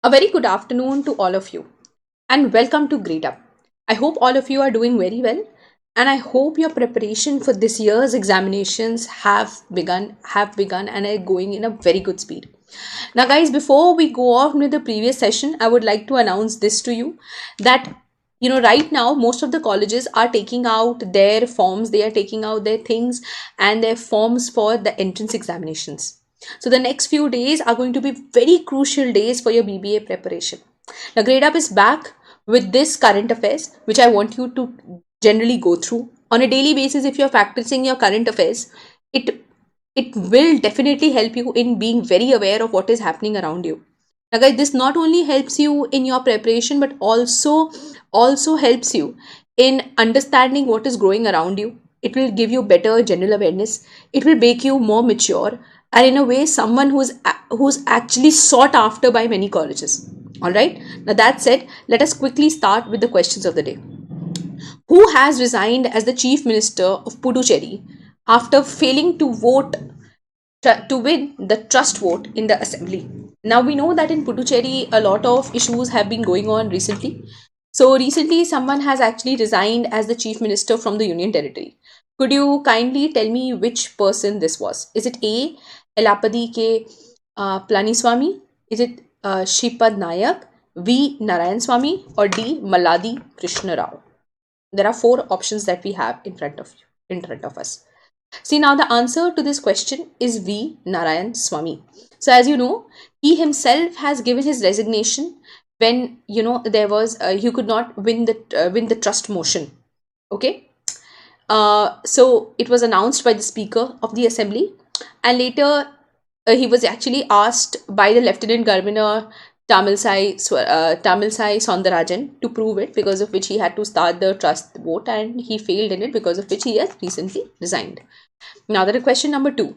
A very good afternoon to all of you and welcome to Grade Up. I hope all of you are doing very well and I hope your preparation for this year's examinations have begun and are going in a very good speed. Now guys, before we go off with the previous session, I would like to announce this to you that right now most of the colleges are taking out their forms, they are taking out their things and their forms for the entrance examinations. So the next few days are going to be very crucial days for your BBA preparation. Now Grade Up is back with this current affairs which I want you to generally go through on a daily basis. If you're practicing your current affairs, it it will definitely help you in being very aware of what is happening around you. Now guys, this not only helps you in your preparation but also helps you in understanding what is growing around you. It will give you better general awareness, it will make you more mature, and in a way someone who's actually sought after by many colleges. All right, now that said, let us quickly start with the questions of the day. Who has resigned as the chief minister of Puducherry after failing to win the trust vote in the assembly? Now we know that in Puducherry a lot of issues have been going on recently. So recently someone has actually resigned as the chief minister from the union territory. Could you kindly tell me which person this was? Is it A. Elapadi K. Planiswamy? Is it Shripad Nayak, V. Narayan Swamy, or D. Maladi Krishna Rao? There are four options that we have in front of us. See, now the answer to this question is V. Narayan Swamy. So as you know, he himself has given his resignation when there was he could not win the trust motion. Okay, so it was announced by the speaker of the assembly, and later he was actually asked by the lieutenant governor Tamilsai Soundarajan to prove it, because of which he had to start the trust vote and he failed in it, because of which he has recently resigned. Now, there is question number 2.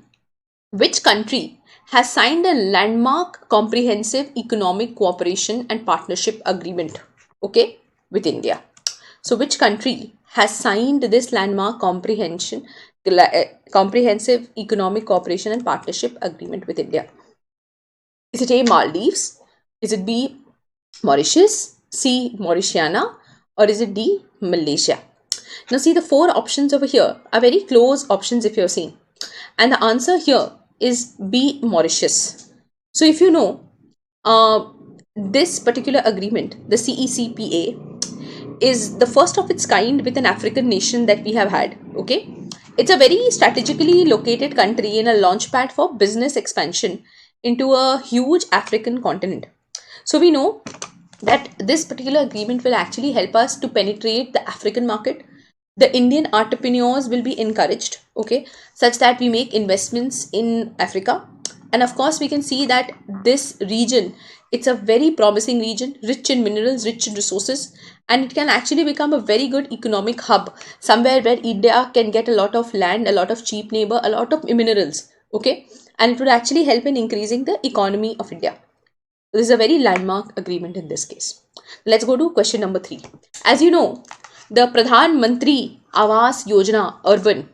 Which country has signed a landmark comprehensive economic cooperation and partnership agreement, okay, with India? So, which country has signed this landmark comprehensive economic cooperation and partnership agreement with India? Is it A. Maldives? Is it B. Mauritius? C. Mauritiana? Or is it D. Malaysia? Now see, the four options over here are very close options if you're seeing. And the answer here is B. Mauritius. So if you know, this particular agreement, the CECPA, is the first of its kind with an African nation that we have had. Okay, it's a very strategically located country and a launchpad for business expansion into a huge African continent. So we know that this particular agreement will actually help us to penetrate the African market. The Indian entrepreneurs will be encouraged, okay, such that we make investments in Africa. And of course, we can see that this region, it's a very promising region, rich in minerals, rich in resources, and it can actually become a very good economic hub, somewhere where India can get a lot of land, a lot of cheap labor, a lot of minerals, okay, and it would actually help in increasing the economy of India. This is a very landmark agreement in this case. Let's go to question number 3. As you know, the Pradhan Mantri Awas Yojana Urban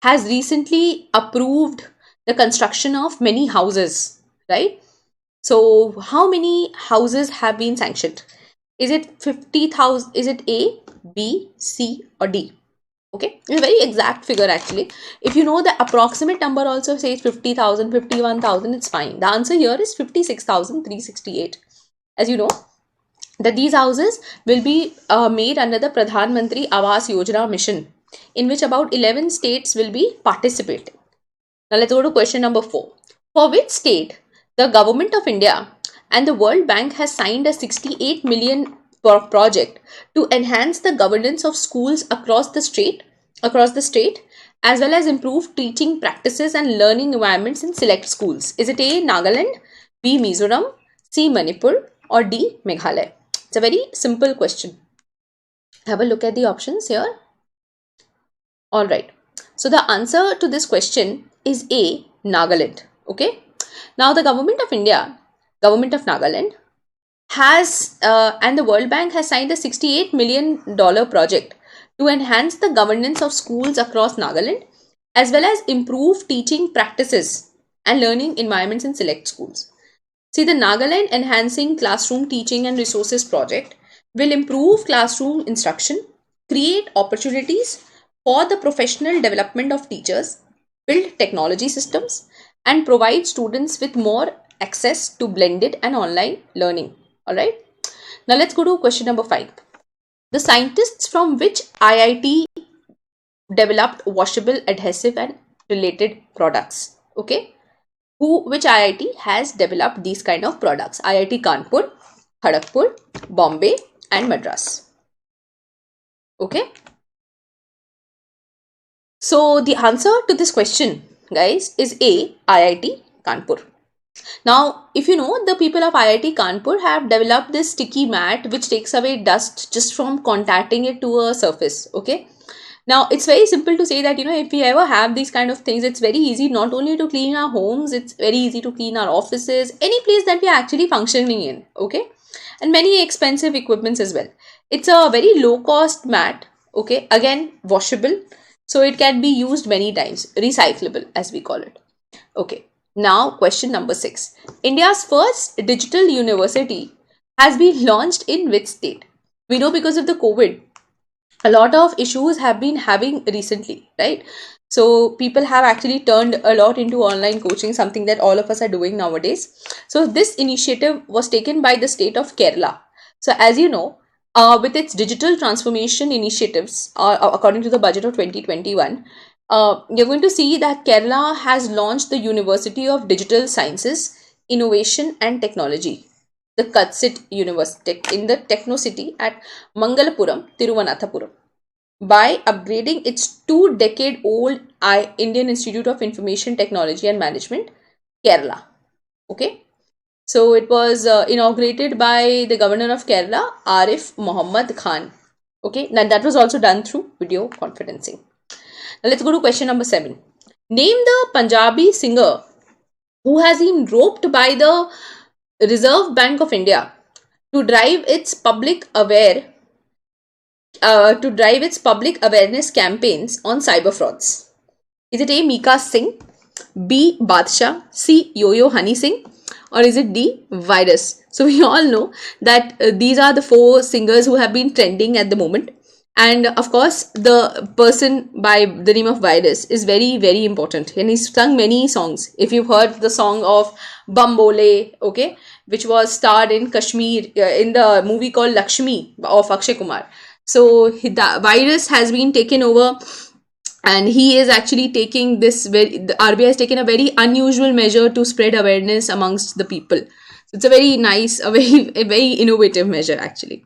has recently approved the construction of many houses, right? So, how many houses have been sanctioned? Is it 50,000? Is it A, B, C, or D? Okay, it's a very exact figure actually. If you know the approximate number also says 50,000, 51,000, it's fine. The answer here is 56,368. As you know, that these houses will be made under the Pradhan Mantri Awas Yojana mission, in which about 11 states will be participating. Now let's go to question number 4. For which state the government of India and the World Bank has signed a 68 million project to enhance the governance of schools across the state, as well as improve teaching practices and learning environments in select schools? Is it A. Nagaland, B. Mizoram, C. Manipur, or D. Meghalaya? It's a very simple question. Have a look at the options here. All right. So the answer to this question is A. Nagaland. Okay. Now the government of India, government of Nagaland, has and the World Bank has signed a $68 million project to enhance the governance of schools across Nagaland, as well as improve teaching practices and learning environments in select schools. See, the Nagaland Enhancing Classroom Teaching and Resources project will improve classroom instruction, create opportunities for the professional development of teachers, build technology systems, and provide students with more access to blended and online learning. All right. Now let's go to question number 5. The scientists from which IIT developed washable, adhesive, and related products? Okay. Which IIT has developed these kind of products? IIT Kanpur, Kharagpur, Bombay, and Madras. Okay. So the answer to this question, guys, is A, IIT Kanpur. Now, if you know, the people of IIT Kanpur have developed this sticky mat which takes away dust just from contacting it to a surface. Okay. Now, it's very simple to say that, if we ever have these kind of things, it's very easy not only to clean our homes, it's very easy to clean our offices, any place that we are actually functioning in. Okay. And many expensive equipments as well. It's a very low cost mat. Okay. Again, washable. So it can be used many times. Recyclable, as we call it. Okay. Now, question number 6. India's first digital university has been launched in which state? We know because of the COVID, a lot of issues have been having recently, right? So people have actually turned a lot into online coaching, something that all of us are doing nowadays. So this initiative was taken by the state of Kerala. So as you know, with its digital transformation initiatives, according to the budget of 2021, you're going to see that Kerala has launched the University of Digital Sciences, Innovation and Technology, the Kutsit University, in the Techno City at Mangalapuram, Tiruvananthapuram, by upgrading its 2-decade-old Indian Institute of Information Technology and Management, Kerala. Okay. So it was inaugurated by the governor of Kerala, Arif Muhammad Khan. Okay. Now that was also done through video conferencing. Now let's go to question number 7. Name the Punjabi singer who has been roped by the Reserve Bank of India to drive its public awareness campaigns on cyber frauds. Is it A, Mika Singh, B, Badshah, C, Yo-Yo Honey Singh, or is it D, Virus? So we all know that these are the 4 singers who have been trending at the moment. And of course, the person by the name of Virus is very, very important. And he's sung many songs. If you've heard the song of Bambole, okay, which was starred in Kashmir in the movie called Lakshmi of Akshay Kumar. So the Virus has been taken over, and he is actually taking this the RBI has taken a very unusual measure to spread awareness amongst the people. So it's a very nice, a very innovative measure actually.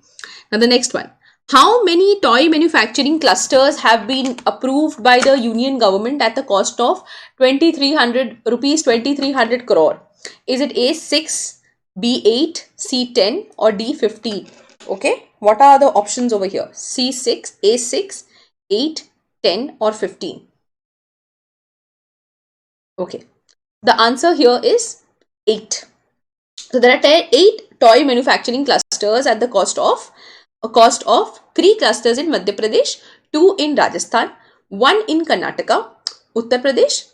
Now the next one. How many toy manufacturing clusters have been approved by the union government at the cost of 2300 crore? Is it A, 6, B, 8, C, 10, or D, 15? Okay. What are the options over here? C6, A6, 8, 10, or 15? Okay. The answer here is 8. So there are 8 toy manufacturing clusters at the cost of 3 clusters in Madhya Pradesh, 2 in Rajasthan, 1 in Karnataka, Uttar Pradesh,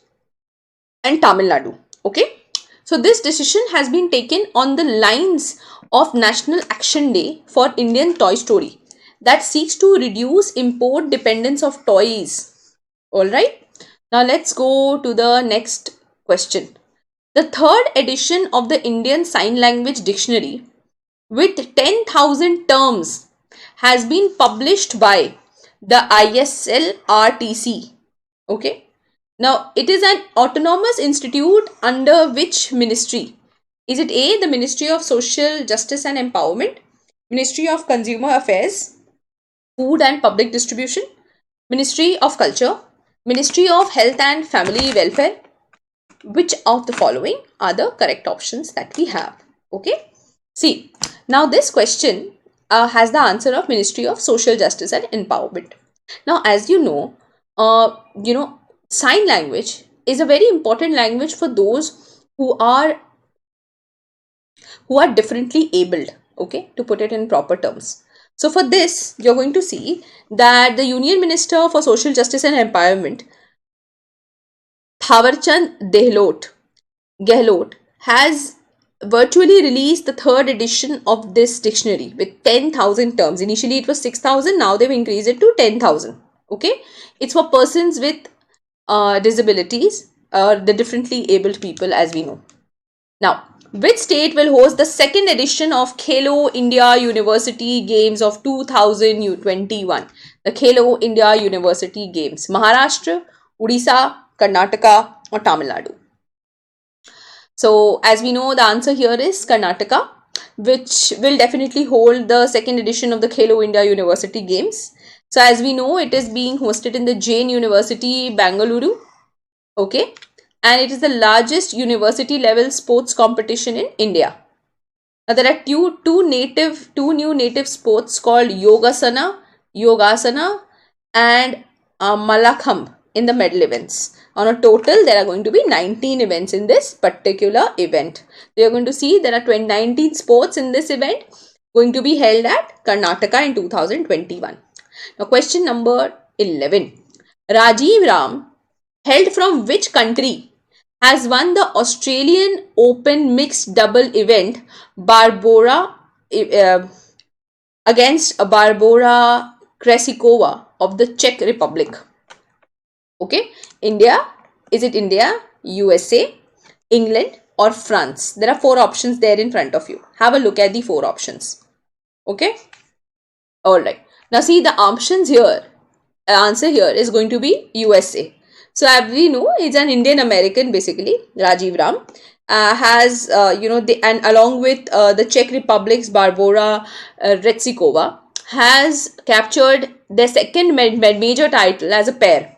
and Tamil Nadu. Okay. So this decision has been taken on the lines of National Action Day for Indian Toy Story that seeks to reduce import dependence of toys. Alright. Now let's go to the next question. The 3rd edition of the Indian Sign Language Dictionary with 10,000 terms has been published by the ISLRTC. Okay. Now, it is an autonomous institute under which ministry? Is it A, the Ministry of Social Justice and Empowerment, Ministry of Consumer Affairs, Food and Public Distribution, Ministry of Culture, Ministry of Health and Family Welfare? Which of the following are the correct options that we have? Okay. See, now this question has the answer of Ministry of Social Justice and Empowerment. Now, as you know, sign language is a very important language for those who are differently abled, okay, to put it in proper terms. So for this, you're going to see that the Union Minister for Social Justice and Empowerment, Thawarchand Gehlot, has virtually released the third edition of this dictionary with 10,000 terms. Initially it was 6,000, now they've increased it to 10,000. Okay, it's for persons with disabilities or the differently abled people, as we know. Now, which state will host the second edition of Khelo India University Games of 2021? The Khelo India University Games. Maharashtra, Odisha, Karnataka or Tamil Nadu? So, as we know, the answer here is Karnataka, which will definitely hold the second edition of the Khelo India University Games. So, as we know, it is being hosted in the Jain University, Bangalore. Okay, and it is the largest university level sports competition in India. Now there are two new native sports called Yogasana and Malakhambh in the medal events. On a total, there are going to be 19 events in this particular event. We are going to see there are 19 sports in this event going to be held at Karnataka in 2021. Now question number 11. Rajiv Ram, held from which country, has won the Australian Open mixed double event Barbora against Barbora Krejcikova of the Czech Republic? Okay, India, is it India, USA, England or France? There are 4 options there in front of you. Have a look at the 4 options. Okay, alright. Now see the options here. Answer here is going to be USA. So as we know, it's an Indian American basically. Rajiv Ram has and along with the Czech Republic's Barbora Krejcikova has captured their second major title as a pair.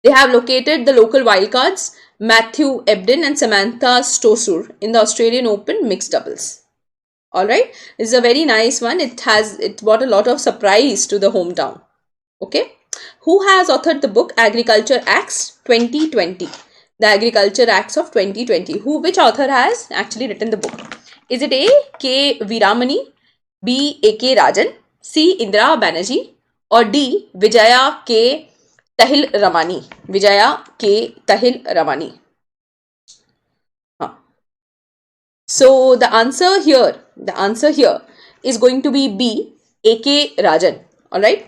They have located the local wildcards Matthew Ebden and Samantha Stosur in the Australian Open mixed doubles. Alright, this is a very nice one. It brought a lot of surprise to the hometown. Okay, who has authored the book Agriculture Acts 2020? The Agriculture Acts of 2020. Which author has actually written the book? Is it A. K. Veeramani, B. A. K. Rajan, C. Indira Banerjee or D. Vijaya K. Tahil Ramani? Vijaya K. Tahil Ramani. So the answer here is going to be B. A. K. Rajan. Alright.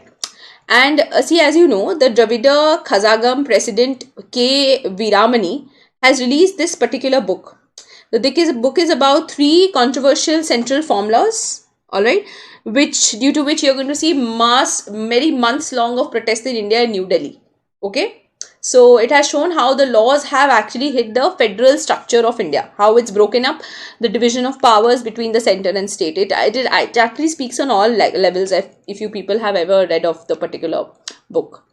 And see, as you know, the Dravida Kazhagam president K. Veeramani has released this particular book. The book is about 3 controversial central formulas, alright, due to which you're going to see many months long of protest in India and New Delhi. Okay, so it has shown how the laws have actually hit the federal structure of India, how it's broken up the division of powers between the center and state. It actually speaks on all levels if you people have ever read of the particular book.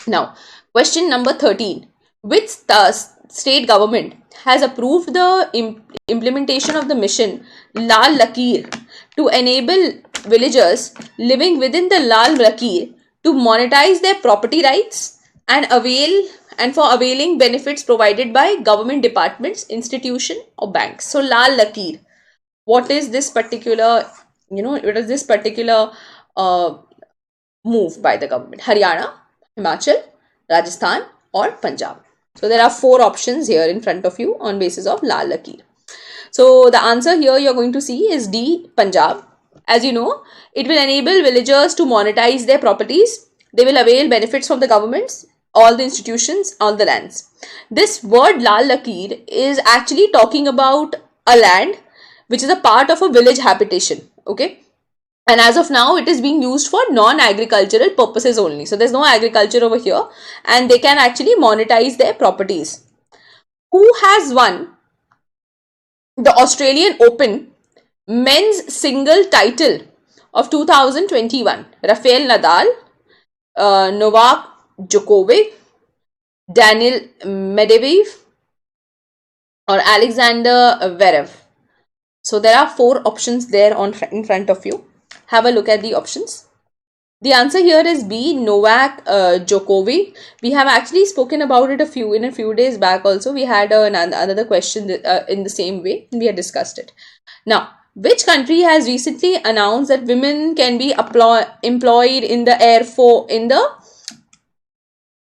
Now, question number 13. Which state government has approved the implementation of the mission Lal Lakir to enable villagers living within the Lal Lakir to monetize their property rights and for availing benefits provided by government departments, institution or banks? So Lal Lakir, what is this particular move by the government? Haryana, Himachal, Rajasthan or Punjab? So there are 4 options here in front of you on basis of Lal Lakir. So the answer here you're going to see is D, Punjab. As you know, it will enable villagers to monetize their properties. They will avail benefits from the governments, all the institutions, all the lands. This word Lal Lakir is actually talking about a land which is a part of a village habitation. Okay. And as of now, it is being used for non-agricultural purposes only. So there's no agriculture over here and they can actually monetize their properties. Who has won the Australian Open men's single title of 2021? Rafael Nadal, Novak Djokovic, Daniil Medvedev or Alexander Zverev? So there are 4 options there in front of you. Have a look at the options. The answer here is B, Novak Djokovic. We have actually spoken about it in a few days back also. We had another question in the same way. We had discussed it. Now, which country has recently announced that women can be employed in the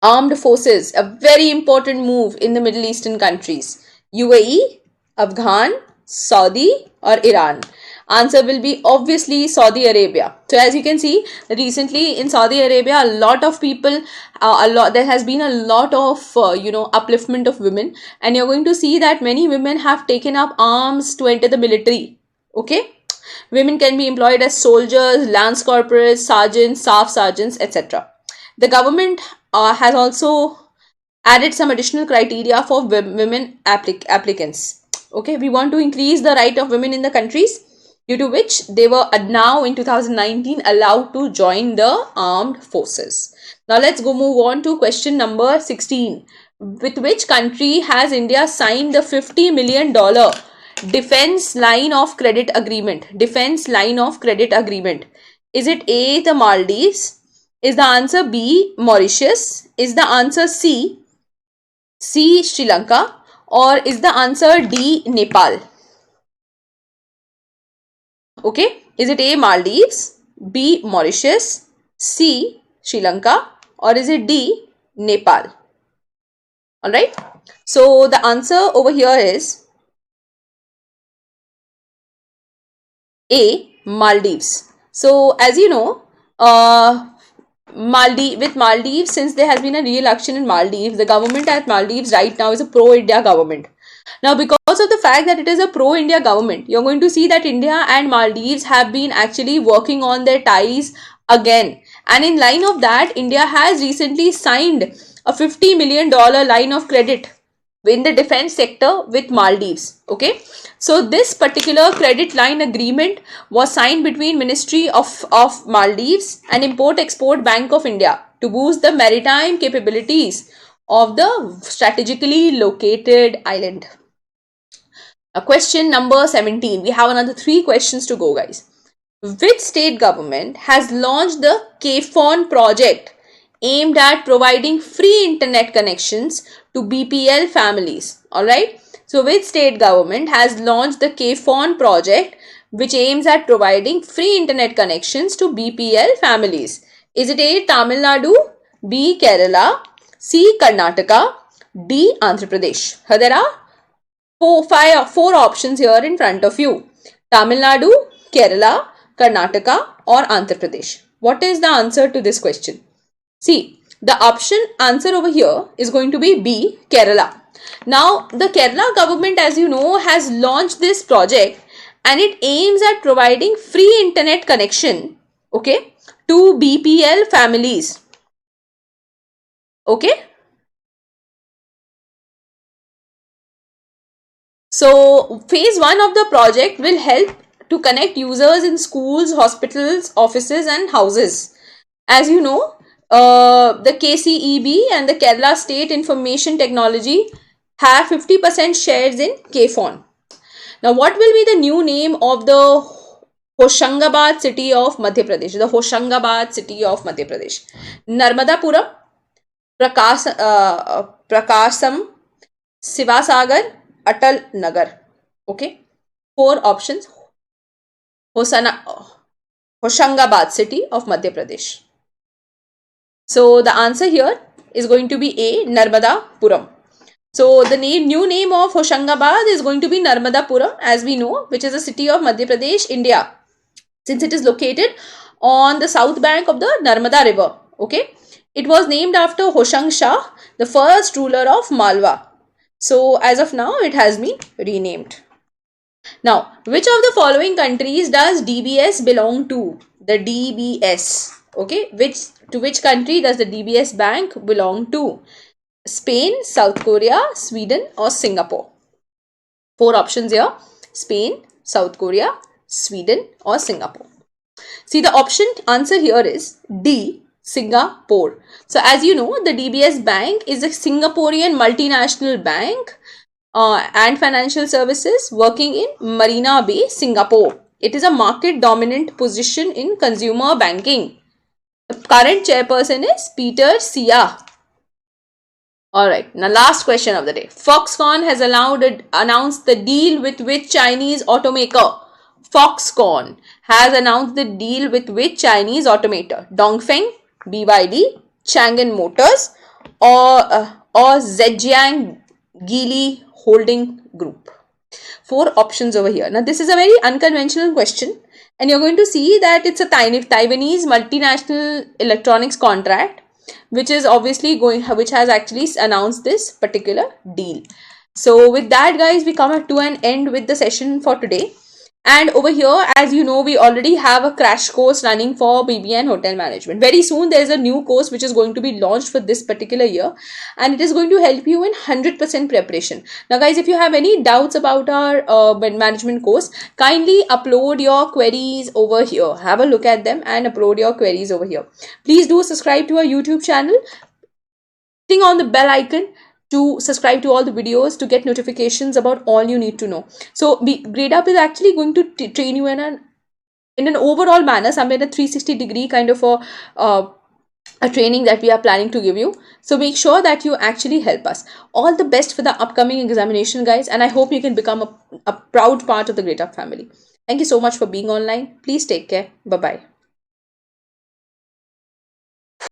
armed forces? A very important move in the Middle Eastern countries. UAE, Afghan, Saudi, or Iran? Answer will be obviously Saudi Arabia. So as you can see, recently in Saudi Arabia, a lot of people, there has been a lot of upliftment of women, and you're going to see that many women have taken up arms to enter the military. Okay, women can be employed as soldiers, lance corporals, sergeants, staff sergeants, etc. The government has also added some additional criteria for women applicants. Okay, we want to increase the right of women in the countries, due to which they were now in 2019 allowed to join the armed forces. Now let's go move on to question number 16. With which country has India signed the $50 million defense line of credit agreement? Defense line of credit agreement. Is it A, the Maldives? Is the answer B, Mauritius? Is the answer C, Sri Lanka? Or is the answer D, Nepal? Okay, is it A, Maldives, B, Mauritius, C, Sri Lanka, or is it D, Nepal? Alright, so the answer over here is A, Maldives. So as you know, Maldives, since there has been a re-election in Maldives, the government at Maldives right now is a pro-India government. Now, because of the fact that it is a pro-India government, you're going to see that India and Maldives have been actually working on their ties again. And in line of that, India has recently signed a $50 million line of credit in the defense sector with Maldives. Okay, so this particular credit line agreement was signed between Ministry of Maldives and Import-Export Bank of India to boost the maritime capabilities of the strategically located island. Question number 17. We have another 3 questions to go, guys. Which state government has launched the KFON project aimed at providing free internet connections to BPL families? Alright. So, which state government has launched the KFON project which aims at providing free internet connections to BPL families? Is it A, Tamil Nadu, B, Kerala, C, Karnataka, D, Andhra Pradesh? There are 4 options here in front of you. Tamil Nadu, Kerala, Karnataka, or Andhra Pradesh. What is the answer to this question? See, the option answer over here is going to be B, Kerala. Now, the Kerala government, as you know, has launched this project and it aims at providing free internet connection, okay, to BPL families. Okay. So, phase 1 of the project will help to connect users in schools, hospitals, offices and houses. As you know, the KCEB and the Kerala State Information Technology have 50% shares in KFON. Now, what will be the new name of the Hoshangabad city of Madhya Pradesh? The Hoshangabad city of Madhya Pradesh. Narmadapuram, Prakasam, Sivasagar, Atal Nagar. Okay. 4 options. Hoshangabad city of Madhya Pradesh. So the answer here is going to be A, Narmadapuram. So the new name of Hoshangabad is going to be Narmadapuram, as we know, which is a city of Madhya Pradesh, India, since it is located on the south bank of the Narmada river. Okay, it was named after Hoshang Shah, the first ruler of Malwa. So as of now, it has been renamed. Now, which of the following countries does DBS belong to? The DBS. Okay, to which country does the DBS bank belong to? Spain, South Korea, Sweden, or Singapore? 4 options here. Spain, South Korea, Sweden, or Singapore. See, the option answer here is D, Singapore. So as you know, the DBS bank is a Singaporean multinational bank and financial services working in Marina Bay, Singapore. It is a market dominant position in consumer banking. The current chairperson is Peter Sia. Alright, now last question of the day. Foxconn has announced the deal with which Chinese automaker? Foxconn has announced the deal with which Chinese automaker? Dongfeng, BYD, Chang'an Motors, or Zhejiang Geely Holding Group. Four options over here. Now, this is a very unconventional question, and you're going to see that it's a Taiwanese multinational electronics contract, which is obviously which has actually announced this particular deal. So, with that, guys, we come to an end with the session for today. And over here, as you know, we already have a crash course running for BBA Hotel Management. Very soon, there is a new course which is going to be launched for this particular year, and it is going to help you in 100% preparation. Now, guys, if you have any doubts about our management course, kindly upload your queries over here. Have a look at them and upload your queries over here. Please do subscribe to our YouTube channel. Click on the bell icon to subscribe to all the videos to get notifications about all you need to know. So GradeUp is actually going to train you in an overall manner, somewhere in a 360-degree kind of a training that we are planning to give you. So make sure that you actually help us. All the best for the upcoming examination, guys, and I hope you can become a proud part of the GradeUp family. Thank you so much for being online. Please take care. Bye-bye.